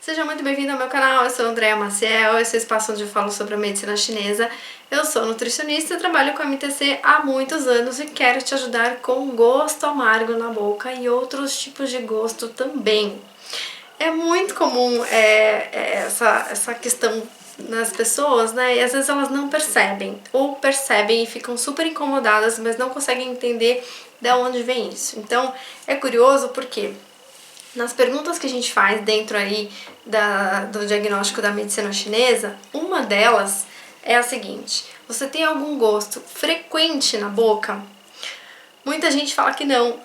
Seja muito bem-vindo ao meu canal, eu sou Andréa Maciel, esse é o espaço onde eu falo sobre a medicina chinesa. Eu sou nutricionista, trabalho com a MTC há muitos anos e quero te ajudar com gosto amargo na boca e outros tipos de gosto também. É muito comum essa questão nas pessoas, né? E às vezes elas não percebem, ou percebem e ficam super incomodadas, mas não conseguem entender de onde vem isso. Então, é curioso porque nas perguntas que a gente faz dentro aí do diagnóstico da medicina chinesa, uma delas é a seguinte: você tem algum gosto frequente na boca? Muita gente fala que não,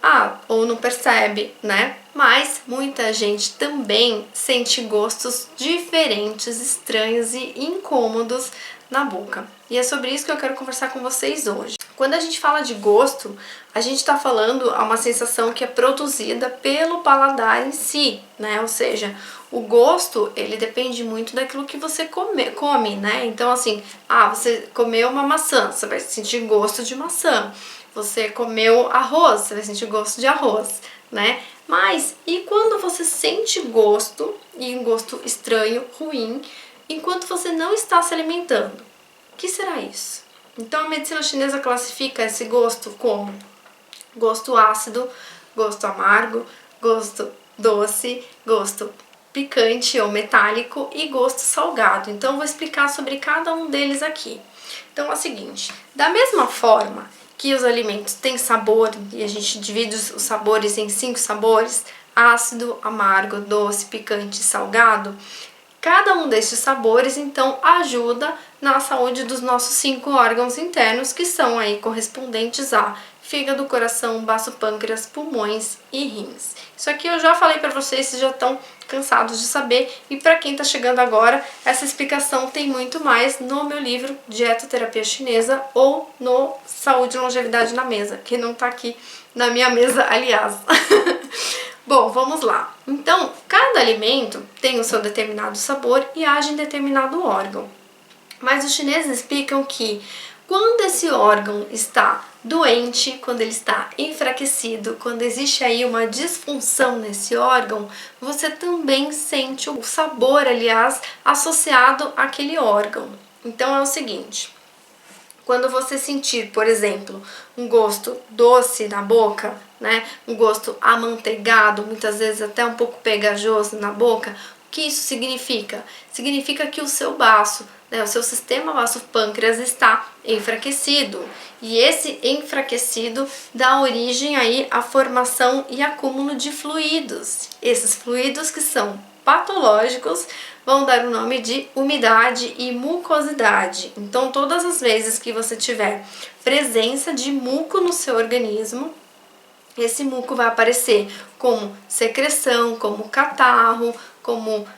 ou não percebe, né? Mas muita gente também sente gostos diferentes, estranhos e incômodos na boca. E é sobre isso que eu quero conversar com vocês hoje. Quando a gente fala de gosto, a gente está falando a uma sensação que é produzida pelo paladar em si, né? Ou seja, o gosto, ele depende muito daquilo que você come, né? Então, assim, você comeu uma maçã, você vai sentir gosto de maçã. Você comeu arroz, você vai sentir gosto de arroz, né? Mas, e quando você sente gosto, e um gosto estranho, ruim, enquanto você não está se alimentando? O que será isso? Então, a medicina chinesa classifica esse gosto como gosto ácido, gosto amargo, gosto doce, gosto picante ou metálico e gosto salgado. Então, eu vou explicar sobre cada um deles aqui. Então, é o seguinte, da mesma forma que os alimentos têm sabor, e a gente divide os sabores em 5 sabores, ácido, amargo, doce, picante e salgado, cada um desses sabores, então, ajuda na saúde dos nossos 5 órgãos internos, que são aí correspondentes a fígado, coração, baço, pâncreas, pulmões e rins. Isso aqui eu já falei para vocês, vocês já estão cansados de saber, e para quem está chegando agora, essa explicação tem muito mais no meu livro Dietoterapia Chinesa ou no Saúde e Longevidade na Mesa, que não está aqui na minha mesa, aliás. Bom, vamos lá. Então, cada alimento tem o seu determinado sabor e age em determinado órgão. Mas os chineses explicam que quando esse órgão está doente, quando ele está enfraquecido, quando existe aí uma disfunção nesse órgão, você também sente o sabor, aliás, associado àquele órgão. Então é o seguinte: quando você sentir, por exemplo, um gosto doce na boca, né, um gosto amanteigado, muitas vezes até um pouco pegajoso na boca, o que isso significa? Significa que o seu baço, né, o seu sistema baço-pâncreas está enfraquecido. E esse enfraquecido dá origem aí à formação e acúmulo de fluidos. Esses fluidos que são patológicos vão dar o nome de umidade e mucosidade. Então, todas as vezes que você tiver presença de muco no seu organismo, esse muco vai aparecer como secreção, como catarro, como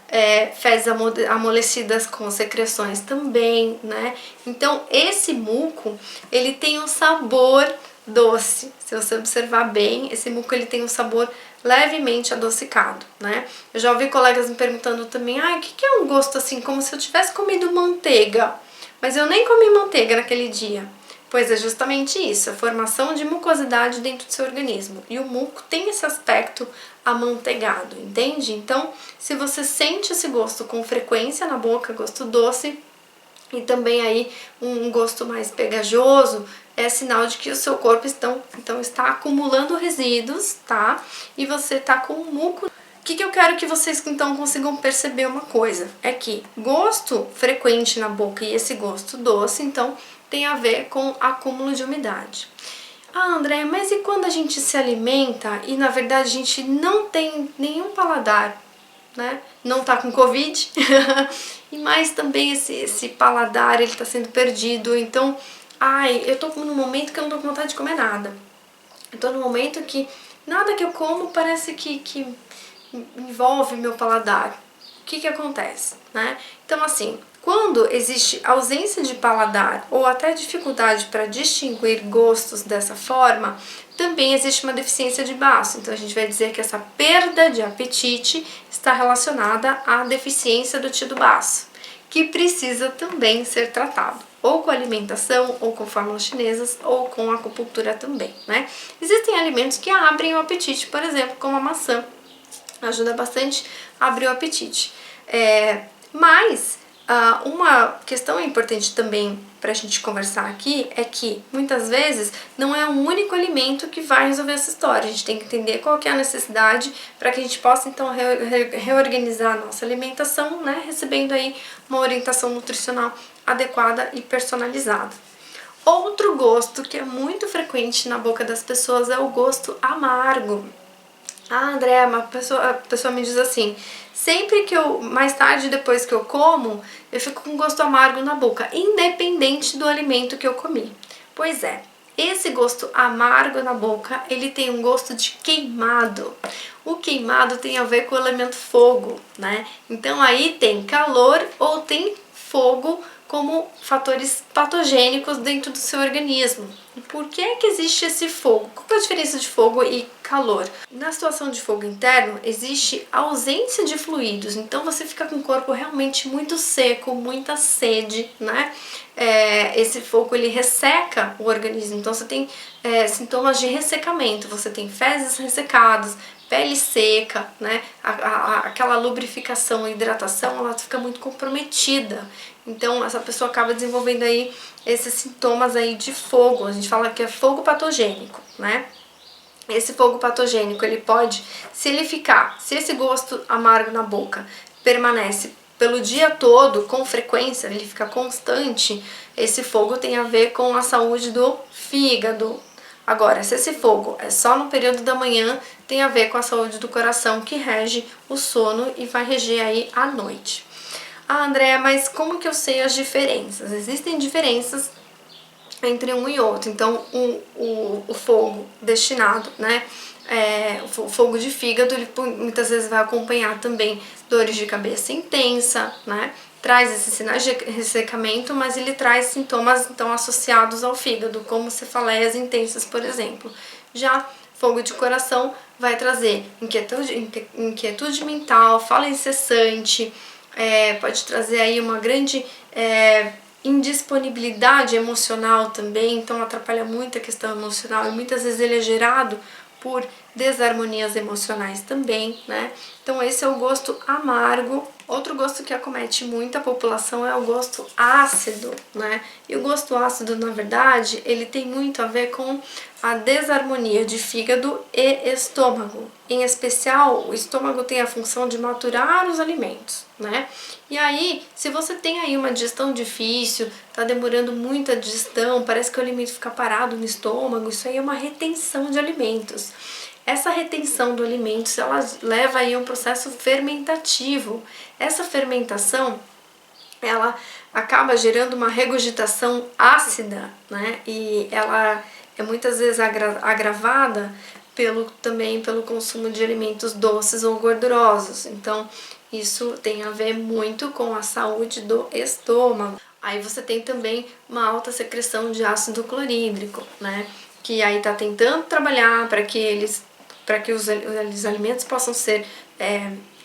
fezes amolecidas com secreções também, né? Então, esse muco, ele tem um sabor doce. Se você observar bem, esse muco ele tem um sabor levemente adocicado, né? Eu já ouvi colegas me perguntando também, o que é um gosto assim, como se eu tivesse comido manteiga, mas eu nem comi manteiga naquele dia. Pois é justamente isso, a formação de mucosidade dentro do seu organismo. E o muco tem esse aspecto amanteigado, entende? Então, se você sente esse gosto com frequência na boca, gosto doce, e também aí um gosto mais pegajoso, é sinal de que o seu corpo então está acumulando resíduos, tá? E você tá com muco. O que eu quero que vocês então consigam perceber uma coisa, é que gosto frequente na boca e esse gosto doce, então, tem a ver com acúmulo de umidade. André, mas e quando a gente se alimenta e na verdade a gente não tem nenhum paladar, né? Não tá com Covid, e mais também esse paladar, ele tá sendo perdido, então, eu tô num momento que eu não tô com vontade de comer nada. Eu tô num momento que nada que eu como parece que envolve meu paladar. O que acontece, né? Então, assim, quando existe ausência de paladar ou até dificuldade para distinguir gostos dessa forma, também existe uma deficiência de baço. Então, a gente vai dizer que essa perda de apetite está relacionada à deficiência do tio do baço, que precisa também ser tratado, ou com alimentação, ou com fórmulas chinesas, ou com acupuntura também, né? Existem alimentos que abrem o apetite, por exemplo, como a maçã, ajuda bastante a abrir o apetite. Mas uma questão importante também para a gente conversar aqui é que muitas vezes não é um único alimento que vai resolver essa história. A gente tem que entender qual que é a necessidade para que a gente possa então reorganizar a nossa alimentação, né, recebendo aí uma orientação nutricional adequada e personalizada. Outro gosto que é muito frequente na boca das pessoas é o gosto amargo. André, a pessoa me diz assim, sempre que mais tarde depois que eu como, eu fico com gosto amargo na boca, independente do alimento que eu comi. Pois é, esse gosto amargo na boca, ele tem um gosto de queimado. O queimado tem a ver com o elemento fogo, né? Então aí tem calor ou tem fogo como fatores patogênicos dentro do seu organismo. E por que que existe esse fogo? Qual é a diferença de fogo e calor? Na situação de fogo interno, existe ausência de fluidos, então você fica com o corpo realmente muito seco, muita sede, né? Esse fogo ele resseca o organismo, então você tem sintomas de ressecamento, você tem fezes ressecadas, pele seca, né? Aquela lubrificação e hidratação, ela fica muito comprometida. Então essa pessoa acaba desenvolvendo aí esses sintomas aí de fogo. A gente fala que é fogo patogênico, né? Esse fogo patogênico, ele pode, se esse gosto amargo na boca permanece pelo dia todo, com frequência, ele fica constante, esse fogo tem a ver com a saúde do fígado. Agora, se esse fogo é só no período da manhã, tem a ver com a saúde do coração, que rege o sono e vai reger aí a noite. Andréa, mas como que eu sei as diferenças? Existem diferenças entre um e outro. Então, o fogo destinado, né? O fogo de fígado, ele muitas vezes vai acompanhar também dores de cabeça intensa, né? Traz esses sinais de ressecamento, mas ele traz sintomas então associados ao fígado, como cefaleias intensas, por exemplo. Já fogo de coração vai trazer inquietude mental, fala incessante, pode trazer aí uma grande indisponibilidade emocional também, então atrapalha muito a questão emocional e muitas vezes ele é gerado por desarmonias emocionais também, né? Então esse é o gosto amargo. Outro gosto que acomete muito a população é o gosto ácido, né? E o gosto ácido, na verdade, ele tem muito a ver com a desarmonia de fígado e estômago. Em especial, o estômago tem a função de maturar os alimentos, né? E aí, se você tem aí uma digestão difícil, tá demorando muito a digestão, parece que o alimento fica parado no estômago, isso aí é uma retenção de alimentos. Essa retenção do alimento, ela leva aí a um processo fermentativo. Essa fermentação, ela acaba gerando uma regurgitação ácida, né? E ela é muitas vezes agravada também pelo consumo de alimentos doces ou gordurosos. Então, isso tem a ver muito com a saúde do estômago. Aí você tem também uma alta secreção de ácido clorídrico, né? Que aí tá tentando trabalhar para que os alimentos possam ser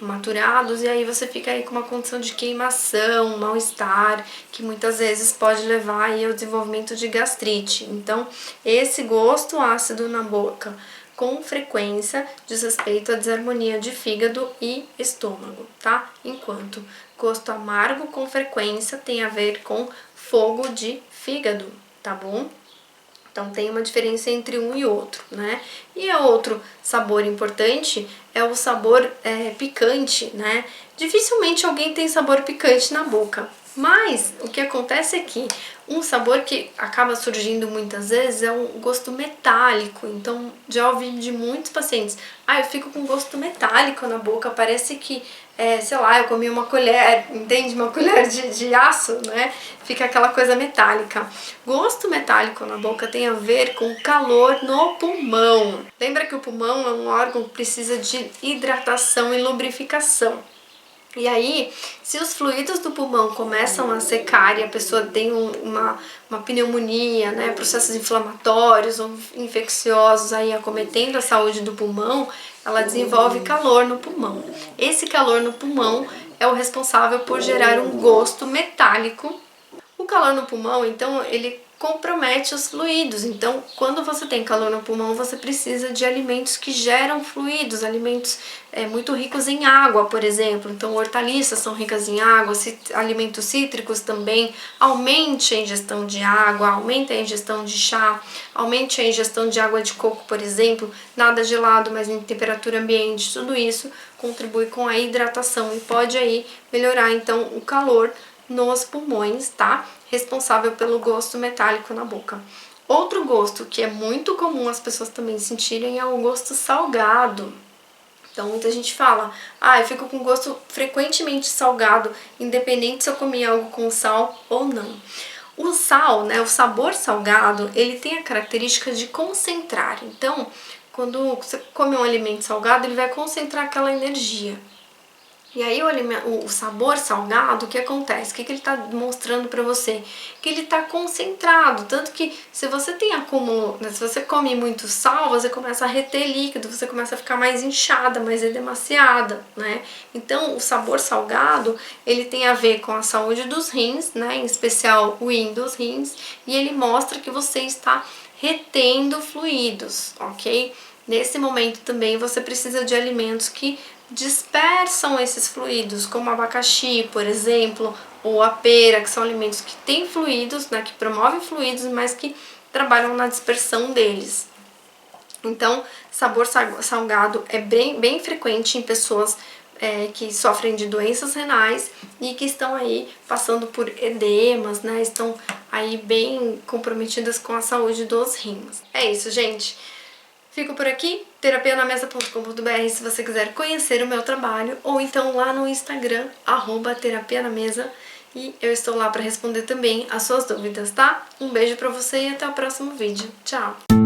maturados, e aí você fica aí com uma condição de queimação, mal-estar, que muitas vezes pode levar aí ao desenvolvimento de gastrite. Então, esse gosto ácido na boca com frequência diz respeito à desarmonia de fígado e estômago, tá? Enquanto gosto amargo com frequência tem a ver com fogo de fígado, tá bom? Então tem uma diferença entre um e outro, né? E outro sabor importante é o sabor picante, né? Dificilmente alguém tem sabor picante na boca, mas o que acontece é que um sabor que acaba surgindo muitas vezes é um gosto metálico. Então já ouvi de muitos pacientes, eu fico com gosto metálico na boca, parece que sei lá, eu comi uma colher, entende? Uma colher de aço, né? Fica aquela coisa metálica. Gosto metálico na boca tem a ver com calor no pulmão. Lembra que o pulmão é um órgão que precisa de hidratação e lubrificação. E aí, se os fluidos do pulmão começam a secar e a pessoa tem uma pneumonia, né, processos inflamatórios ou infecciosos aí acometendo a saúde do pulmão, ela desenvolve calor no pulmão. Esse calor no pulmão é o responsável por gerar um gosto metálico. O calor no pulmão, então, ele compromete os fluidos. Então, quando você tem calor no pulmão, você precisa de alimentos que geram fluidos, alimentos muito ricos em água, por exemplo. Então, hortaliças são ricas em água, alimentos cítricos também. Aumente a ingestão de água, aumente a ingestão de chá, aumente a ingestão de água de coco, por exemplo. Nada gelado, mas em temperatura ambiente. Tudo isso contribui com a hidratação e pode aí melhorar, então, o calor nos pulmões, tá? Responsável pelo gosto metálico na boca. Outro gosto que é muito comum as pessoas também sentirem é o gosto salgado. Então muita gente fala, eu fico com gosto frequentemente salgado, independente se eu comi algo com sal ou não. O sal, né, o sabor salgado, ele tem a característica de concentrar. Então, quando você come um alimento salgado, ele vai concentrar aquela energia. E aí o sabor salgado, o que acontece? O que ele está mostrando para você? Que ele está concentrado, tanto que se você tem acúmulo, né, se você come muito sal, você começa a reter líquido, você começa a ficar mais inchada, mais edemaciada, né? Então o sabor salgado, ele tem a ver com a saúde dos rins, né? Em especial o rim dos rins, e ele mostra que você está retendo fluidos, ok? Nesse momento também você precisa de alimentos que dispersam esses fluidos, como abacaxi, por exemplo, ou a pera, que são alimentos que têm fluidos, né, que promovem fluidos, mas que trabalham na dispersão deles. Então, sabor salgado é bem frequente em pessoas que sofrem de doenças renais e que estão aí passando por edemas, né, estão aí bem comprometidas com a saúde dos rins. É isso, gente. Fico por aqui, terapianamesa.com.br se você quiser conhecer o meu trabalho, ou então lá no Instagram, @terapianamesa, e eu estou lá para responder também as suas dúvidas, tá? Um beijo pra você e até o próximo vídeo. Tchau!